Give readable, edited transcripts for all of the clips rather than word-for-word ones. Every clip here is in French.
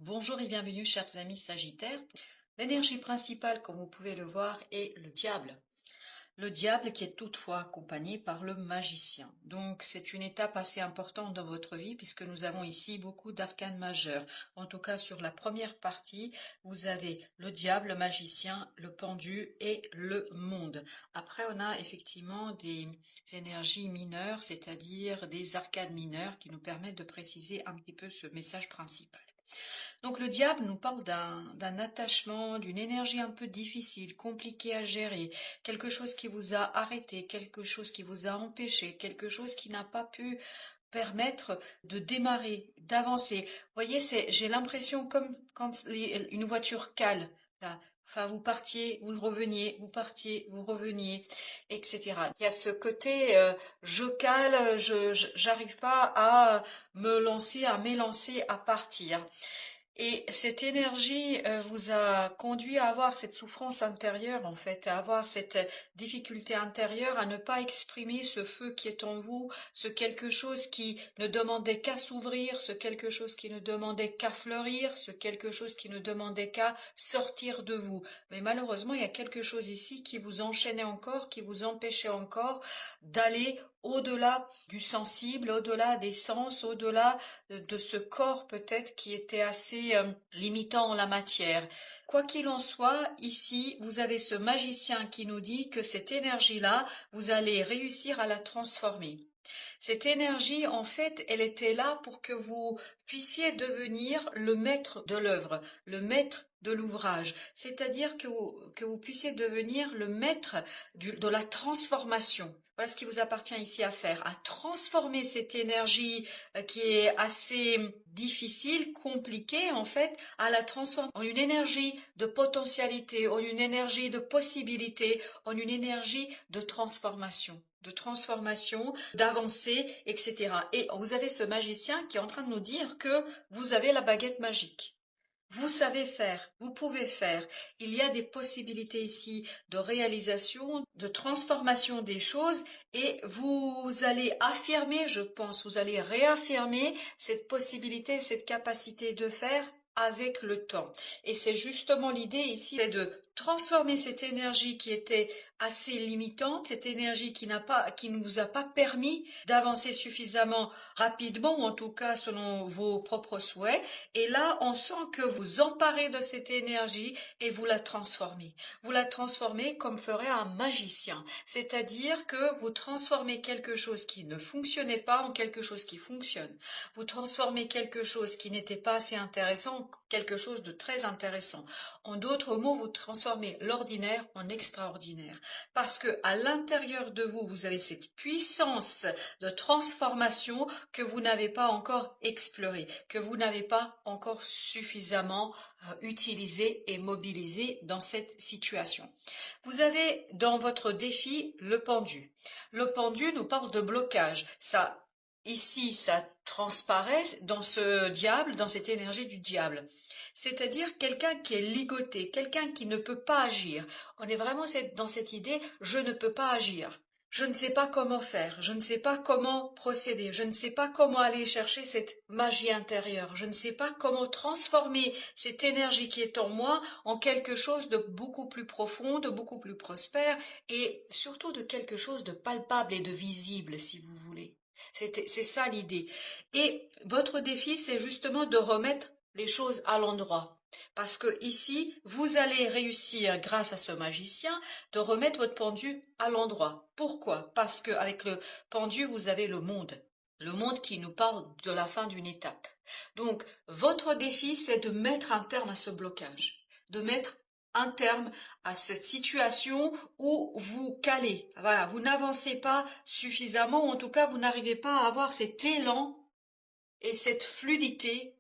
Bonjour et bienvenue chers amis Sagittaires. L'énergie principale, comme vous pouvez le voir, est le diable. Le diable qui est toutefois accompagné par le magicien. Donc c'est une étape assez importante dans votre vie puisque nous avons ici beaucoup d'arcanes majeurs. En tout cas sur la première partie, vous avez le diable, le magicien, le pendu et le monde. Après on a effectivement des énergies mineures, c'est-à-dire des arcanes mineures qui nous permettent de préciser un petit peu ce message principal. Donc le diable nous parle d'un attachement, d'une énergie un peu difficile, compliquée à gérer, quelque chose qui vous a arrêté, quelque chose qui vous a empêché, quelque chose qui n'a pas pu permettre de démarrer, d'avancer. Vous voyez, j'ai l'impression comme quand une voiture cale, là. Enfin, vous partiez, vous reveniez, vous partiez, vous reveniez, etc. Il y a ce côté, je cale, j'arrive pas à me lancer, à m'élancer, à partir. Et cette énergie vous a conduit à avoir cette souffrance intérieure, en fait, à avoir cette difficulté intérieure, à ne pas exprimer ce feu qui est en vous, ce quelque chose qui ne demandait qu'à s'ouvrir, ce quelque chose qui ne demandait qu'à fleurir, ce quelque chose qui ne demandait qu'à sortir de vous. Mais malheureusement, il y a quelque chose ici qui vous enchaînait encore, qui vous empêchait encore d'aller au-delà du sensible, au-delà des sens, au-delà de ce corps peut-être qui était assez limitant en la matière. Quoi qu'il en soit, ici, vous avez ce magicien qui nous dit que cette énergie-là, vous allez réussir à la transformer. Cette énergie, en fait, elle était là pour que vous puissiez devenir le maître de l'œuvre, le maître de l'ouvrage, c'est-à-dire que vous puissiez devenir le maître de la transformation. Voilà ce qui vous appartient ici à faire, à transformer cette énergie qui est assez difficile, compliquée en fait, à la transformer en une énergie de potentialité, en une énergie de possibilité, en une énergie de transformation, d'avancée, etc. Et vous avez ce magicien qui est en train de nous dire que vous avez la baguette magique. Vous savez faire, vous pouvez faire. Il y a des possibilités ici de réalisation, de transformation des choses et vous allez affirmer, je pense, vous allez réaffirmer cette possibilité, cette capacité de faire avec le temps. Et c'est justement l'idée ici, c'est de transformer cette énergie qui était assez limitante, cette énergie qui ne vous a pas permis d'avancer suffisamment rapidement, ou en tout cas selon vos propres souhaits. Et là, on sent que vous emparez de cette énergie et vous la transformez. Vous la transformez comme ferait un magicien. C'est-à-dire que vous transformez quelque chose qui ne fonctionnait pas en quelque chose qui fonctionne. Vous transformez quelque chose qui n'était pas assez intéressant en quelque chose de très intéressant. En d'autres mots, vous transformez l'ordinaire en extraordinaire. Parce que à l'intérieur de vous, vous avez cette puissance de transformation que vous n'avez pas encore explorée, que vous n'avez pas encore suffisamment utilisée et mobilisée dans cette situation. Vous avez dans votre défi le pendu. Le pendu nous parle de blocage. Ici, ça transparaît dans ce diable, dans cette énergie du diable. C'est-à-dire quelqu'un qui est ligoté, quelqu'un qui ne peut pas agir. On est vraiment dans cette idée, je ne peux pas agir. Je ne sais pas comment faire, je ne sais pas comment procéder, je ne sais pas comment aller chercher cette magie intérieure, je ne sais pas comment transformer cette énergie qui est en moi en quelque chose de beaucoup plus profond, de beaucoup plus prospère et surtout de quelque chose de palpable et de visible si vous voulez. C'est ça l'idée. Et votre défi, c'est justement de remettre les choses à l'endroit. Parce que ici, vous allez réussir, grâce à ce magicien, de remettre votre pendu à l'endroit. Pourquoi? Parce qu'avec le pendu, vous avez le monde. Le monde qui nous parle de la fin d'une étape. Donc, votre défi, c'est de mettre un terme à ce blocage. De mettre un terme à cette situation où vous calez. Voilà, vous n'avancez pas suffisamment, ou en tout cas, vous n'arrivez pas à avoir cet élan et cette fluidité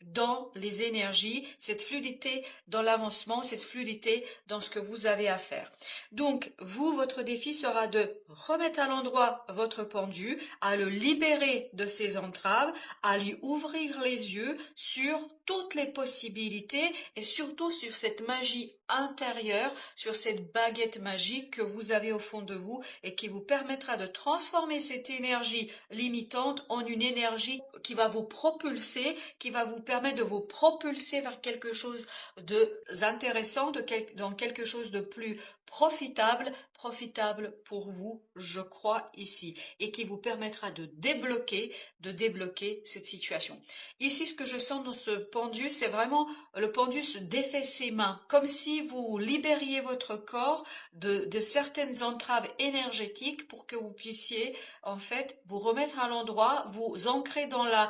dans les énergies, cette fluidité dans l'avancement, cette fluidité dans ce que vous avez à faire. Donc, votre défi sera de remettre à l'endroit votre pendu, à le libérer de ses entraves, à lui ouvrir les yeux sur toutes les possibilités et surtout sur cette magie intérieure, sur cette baguette magique que vous avez au fond de vous et qui vous permettra de transformer cette énergie limitante en une énergie qui va vous propulser, qui va vous permettre de vous propulser vers quelque chose d'intéressant, dans quelque chose de plus profitable pour vous, je crois ici, et qui vous permettra de débloquer cette situation. Ici, ce que je sens dans ce pendu, c'est vraiment le pendu se défait ses mains, comme si vous libériez votre corps de certaines entraves énergétiques pour que vous puissiez en fait vous remettre à l'endroit, vous ancrer dans la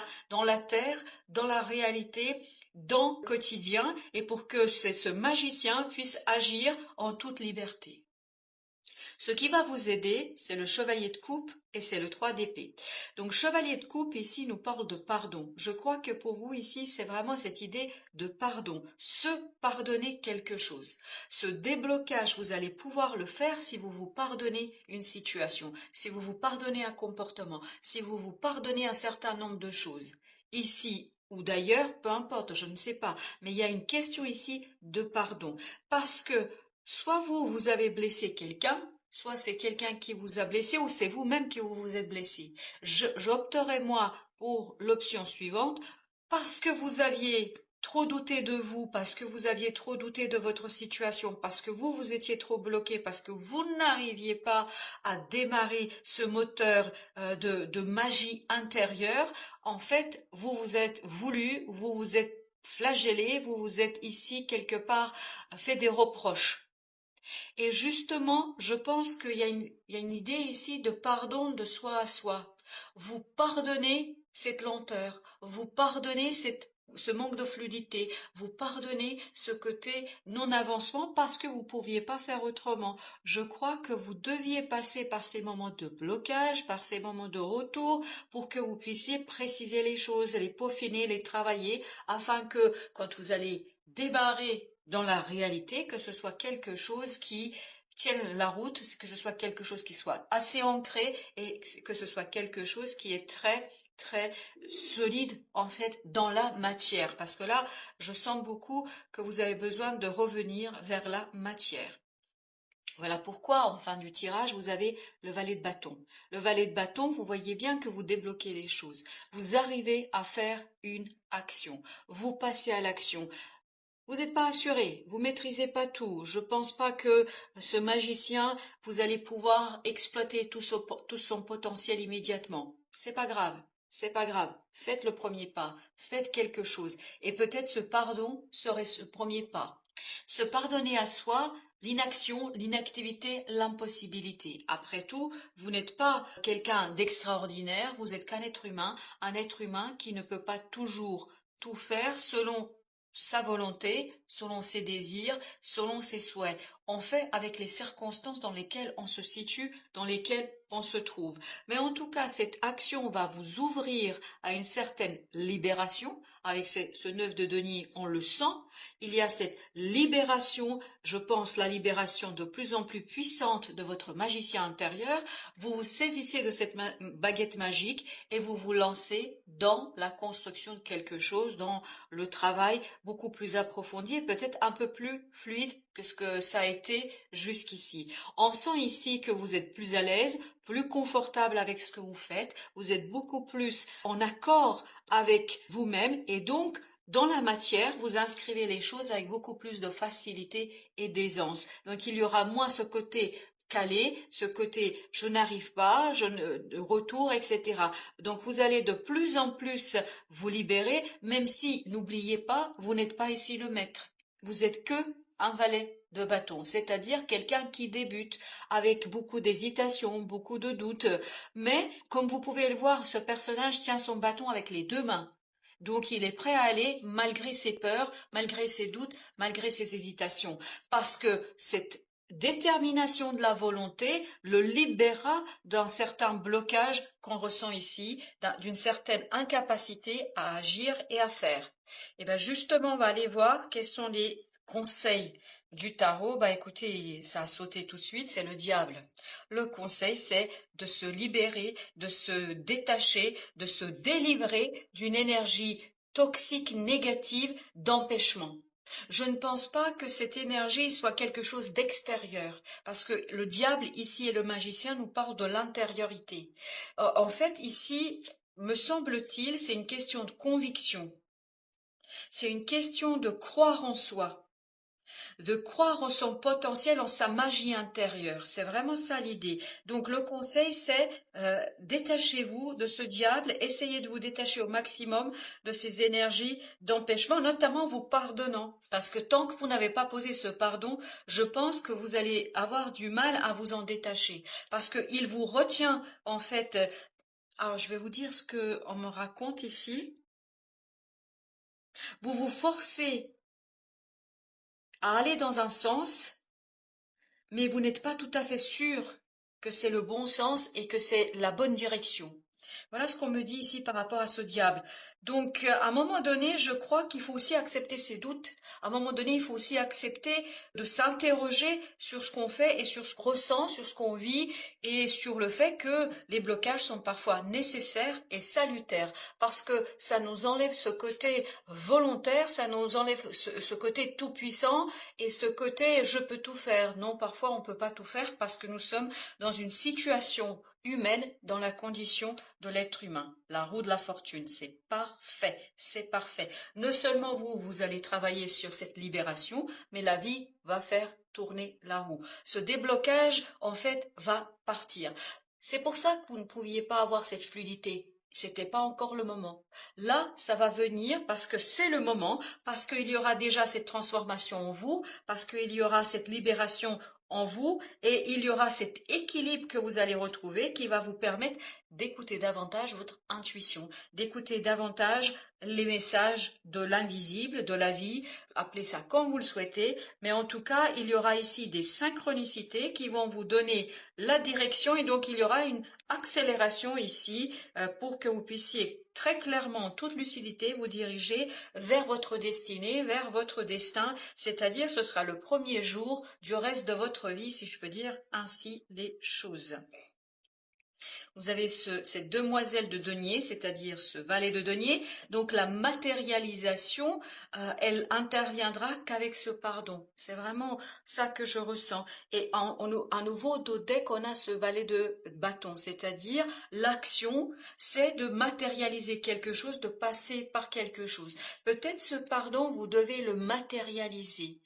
terre, dans la réalité, dans le quotidien, et pour que ce magicien puisse agir en toute liberté. Ce qui va vous aider, c'est le chevalier de coupe et c'est le 3 d'épée. Donc chevalier de coupe ici nous parle de pardon. Je crois que pour vous ici, c'est vraiment cette idée de pardon. Se pardonner quelque chose. Ce déblocage, vous allez pouvoir le faire si vous vous pardonnez une situation, si vous vous pardonnez un comportement, si vous vous pardonnez un certain nombre de choses. Ici, ou d'ailleurs, peu importe, je ne sais pas, mais il y a une question ici de pardon. Parce que soit vous avez blessé quelqu'un, soit c'est quelqu'un qui vous a blessé ou c'est vous-même qui vous êtes blessé. J'opterai moi pour l'option suivante parce que vous aviez trop douté de vous, parce que vous aviez trop douté de votre situation, parce que vous étiez trop bloqué, parce que vous n'arriviez pas à démarrer ce moteur de magie intérieure. En fait, vous vous êtes vous vous êtes flagellé, vous vous êtes ici quelque part fait des reproches. Et justement, je pense qu'il y a une idée ici de pardon de soi à soi. Vous pardonnez cette lenteur, vous pardonnez ce manque de fluidité, vous pardonnez ce côté non-avancement parce que vous ne pouviez pas faire autrement. Je crois que vous deviez passer par ces moments de blocage, par ces moments de retour pour que vous puissiez préciser les choses, les peaufiner, les travailler afin que quand vous allez débarrer dans la réalité, que ce soit quelque chose qui tienne la route, que ce soit quelque chose qui soit assez ancré et que ce soit quelque chose qui est très très solide en fait dans la matière. Parce que là, je sens beaucoup que vous avez besoin de revenir vers la matière. Voilà pourquoi, en fin du tirage, vous avez le valet de bâton. Le valet de bâton, vous voyez bien que vous débloquez les choses. Vous arrivez à faire une action. Vous passez à l'action. Vous n'êtes pas assuré, vous maîtrisez pas tout. Je pense pas que ce magicien, vous allez pouvoir exploiter tout son potentiel immédiatement. C'est pas grave, c'est pas grave. Faites le premier pas, faites quelque chose. Et peut-être ce pardon serait ce premier pas. Se pardonner à soi, l'inaction, l'inactivité, l'impossibilité. Après tout, vous n'êtes pas quelqu'un d'extraordinaire, vous êtes qu'un être humain qui ne peut pas toujours tout faire selon sa volonté, selon ses désirs, selon ses souhaits. On fait avec les circonstances dans lesquelles on se situe, dans lesquelles on se trouve. Mais en tout cas, cette action va vous ouvrir à une certaine libération. Avec ce 9 de denier, on le sent. Il y a cette libération, je pense la libération de plus en plus puissante de votre magicien intérieur. Vous vous saisissez de cette baguette magique et vous vous lancez dans la construction de quelque chose, dans le travail beaucoup plus approfondi et peut-être un peu plus fluide que ce que ça a été jusqu'ici. On sent ici que vous êtes plus à l'aise, plus confortable avec ce que vous faites, vous êtes beaucoup plus en accord avec vous-même et donc dans la matière, vous inscrivez les choses avec beaucoup plus de facilité et d'aisance. Donc il y aura moins ce côté calé, ce côté je n'arrive pas, retour, etc. Donc vous allez de plus en plus vous libérer, même si, n'oubliez pas, vous n'êtes pas ici le maître. Vous êtes que un valet de bâton, c'est-à-dire quelqu'un qui débute avec beaucoup d'hésitation, beaucoup de doutes. Mais, comme vous pouvez le voir, ce personnage tient son bâton avec les deux mains. Donc il est prêt à aller malgré ses peurs, malgré ses doutes, malgré ses hésitations. Parce que cette détermination de la volonté le libérera d'un certain blocage qu'on ressent ici, d'une certaine incapacité à agir et à faire. Et bien justement, on va aller voir quels sont les conseils du tarot. Bah écoutez, ça a sauté tout de suite, c'est le diable. Le conseil, c'est de se libérer, de se détacher, de se délivrer d'une énergie toxique, négative, d'empêchement. Je ne pense pas que cette énergie soit quelque chose d'extérieur, parce que le diable ici et le magicien nous parlent de l'intériorité. En fait, ici, me semble-t-il, c'est une question de conviction. C'est une question de croire en soi, de croire en son potentiel, en sa magie intérieure. C'est vraiment ça l'idée. Donc le conseil, c'est détachez-vous de ce diable, essayez de vous détacher au maximum de ces énergies d'empêchement, notamment vous pardonnant. Parce que tant que vous n'avez pas posé ce pardon, je pense que vous allez avoir du mal à vous en détacher. Parce qu'il vous retient, en fait. Alors je vais vous dire ce qu'on me raconte ici. Vous vous forcez à aller dans un sens, mais vous n'êtes pas tout à fait sûr que c'est le bon sens et que c'est la bonne direction. Voilà ce qu'on me dit ici par rapport à ce diable. Donc, à un moment donné, je crois qu'il faut aussi accepter ses doutes. À un moment donné, il faut aussi accepter de s'interroger sur ce qu'on fait et sur ce qu'on ressent, sur ce qu'on vit et sur le fait que les blocages sont parfois nécessaires et salutaires parce que ça nous enlève ce côté volontaire, ça nous enlève ce côté tout-puissant et ce côté je peux tout faire. Non, parfois on ne peut pas tout faire parce que nous sommes dans une situation humaine dans la condition de l'être humain. La roue de la fortune, c'est parfait, c'est parfait. Non seulement vous allez travailler sur cette libération, mais la vie va faire tourner la roue. Ce déblocage, en fait, va partir. C'est pour ça que vous ne pouviez pas avoir cette fluidité. C'était pas encore le moment. Là, ça va venir parce que c'est le moment, parce qu'il y aura déjà cette transformation en vous, parce qu'il y aura cette libération en vous et il y aura cet équilibre que vous allez retrouver qui va vous permettre d'écouter davantage votre intuition, d'écouter davantage les messages de l'invisible, de la vie, appelez ça comme vous le souhaitez, mais en tout cas, il y aura ici des synchronicités qui vont vous donner la direction et donc il y aura une accélération ici pour que vous puissiez très clairement, en toute lucidité, vous diriger vers votre destinée, vers votre destin, c'est-à-dire ce sera le premier jour du reste de votre vie, si je peux dire ainsi les choses. Vous avez cette demoiselle de denier, c'est-à-dire ce valet de denier. Donc la matérialisation, elle interviendra qu'avec ce pardon. C'est vraiment ça que je ressens. Et à nouveau, au deck, on a ce valet de bâton, c'est-à-dire l'action, c'est de matérialiser quelque chose, de passer par quelque chose. Peut-être ce pardon, vous devez le matérialiser.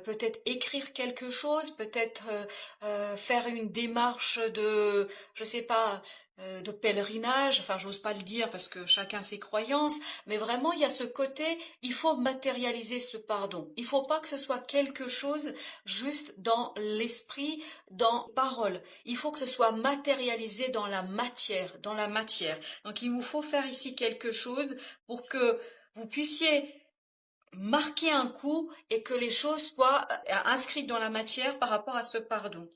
Peut-être écrire quelque chose, peut-être faire une démarche de, je sais pas, de pèlerinage, enfin j'ose pas le dire parce que chacun ses croyances, mais vraiment il y a ce côté, il faut matérialiser ce pardon. Il faut pas que ce soit quelque chose juste dans l'esprit, dans parole. Il faut que ce soit matérialisé dans la matière, dans la matière. Donc il vous faut faire ici quelque chose pour que vous puissiez marquer un coup et que les choses soient inscrites dans la matière par rapport à ce pardon.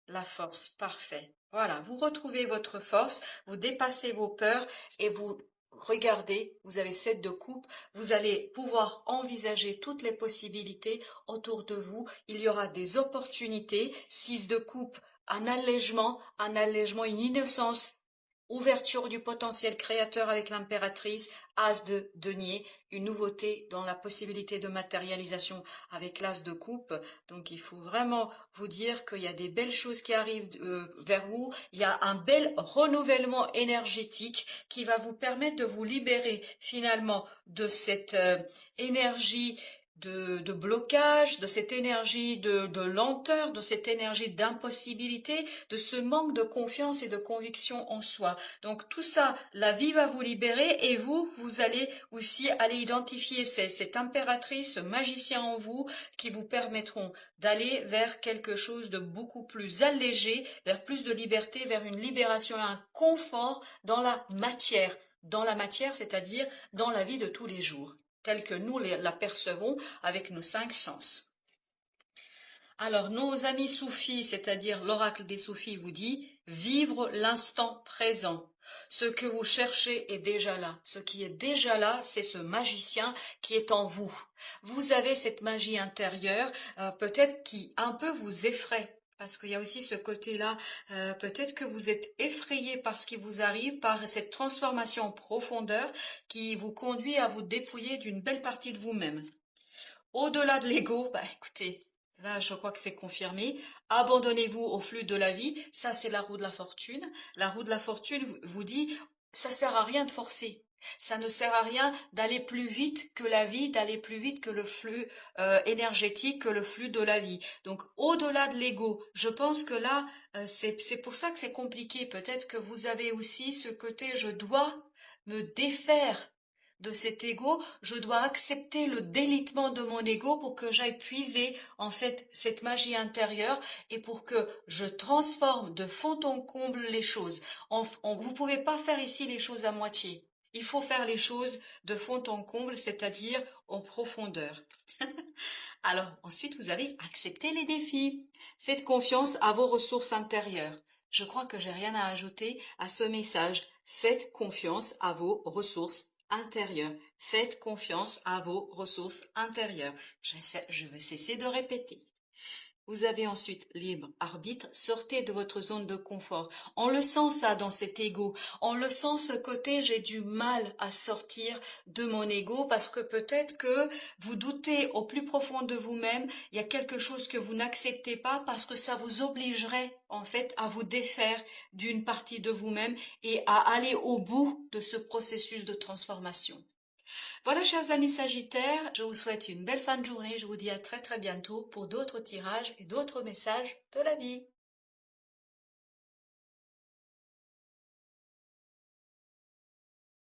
La force, parfait. Voilà, vous retrouvez votre force, vous dépassez vos peurs et vous regardez, vous avez 7 de coupe, vous allez pouvoir envisager toutes les possibilités autour de vous. Il y aura des opportunités, 6 de coupe, un allègement, une innocence, ouverture du potentiel créateur avec l'impératrice, as de denier, une nouveauté dans la possibilité de matérialisation avec l'as de coupe. Donc il faut vraiment vous dire qu'il y a des belles choses qui arrivent vers vous. Il y a un bel renouvellement énergétique qui va vous permettre de vous libérer finalement de cette énergie de blocage, de cette énergie de lenteur, de cette énergie d'impossibilité, de ce manque de confiance et de conviction en soi. Donc tout ça, la vie va vous libérer et vous allez aussi aller identifier cette impératrice, ce magicien en vous qui vous permettront d'aller vers quelque chose de beaucoup plus allégé, vers plus de liberté, vers une libération et un confort dans la matière, c'est-à-dire dans la vie de tous les jours telle que nous l'apercevons avec nos 5 sens. Alors, nos amis soufis, c'est-à-dire l'oracle des soufis vous dit « vivre l'instant présent ». Ce que vous cherchez est déjà là. Ce qui est déjà là, c'est ce magicien qui est en vous. Vous avez cette magie intérieure, peut-être qui un peu vous effraie. Parce qu'il y a aussi ce côté-là, peut-être que vous êtes effrayé par ce qui vous arrive, par cette transformation en profondeur qui vous conduit à vous dépouiller d'une belle partie de vous-même. Au-delà de l'ego, bah écoutez, là je crois que c'est confirmé, abandonnez-vous au flux de la vie, ça c'est la roue de la fortune. La roue de la fortune vous dit, ça sert à rien de forcer. Ça ne sert à rien d'aller plus vite que la vie, d'aller plus vite que le flux énergétique, que le flux de la vie. Donc au-delà de l'ego, je pense que là, c'est pour ça que c'est compliqué. Peut-être que vous avez aussi ce côté, je dois me défaire de cet ego, je dois accepter le délitement de mon ego pour que j'aille puiser en fait cette magie intérieure et pour que je transforme de fond en comble les choses. Vous pouvez pas faire ici les choses à moitié. Il faut faire les choses de fond en comble, c'est-à-dire en profondeur. Alors ensuite, vous avez accepté les défis. Faites confiance à vos ressources intérieures. Je crois que j'ai rien à ajouter à ce message. Faites confiance à vos ressources intérieures. Faites confiance à vos ressources intérieures. Je vais cesser de répéter. Vous avez ensuite libre arbitre, sortez de votre zone de confort. On le sent ça dans cet ego. On le sent ce côté j'ai du mal à sortir de mon ego parce que peut-être que vous doutez au plus profond de vous-même, il y a quelque chose que vous n'acceptez pas parce que ça vous obligerait en fait à vous défaire d'une partie de vous-même et à aller au bout de ce processus de transformation. Voilà, chers amis Sagittaires, je vous souhaite une belle fin de journée. Je vous dis à très très bientôt pour d'autres tirages et d'autres messages de la vie.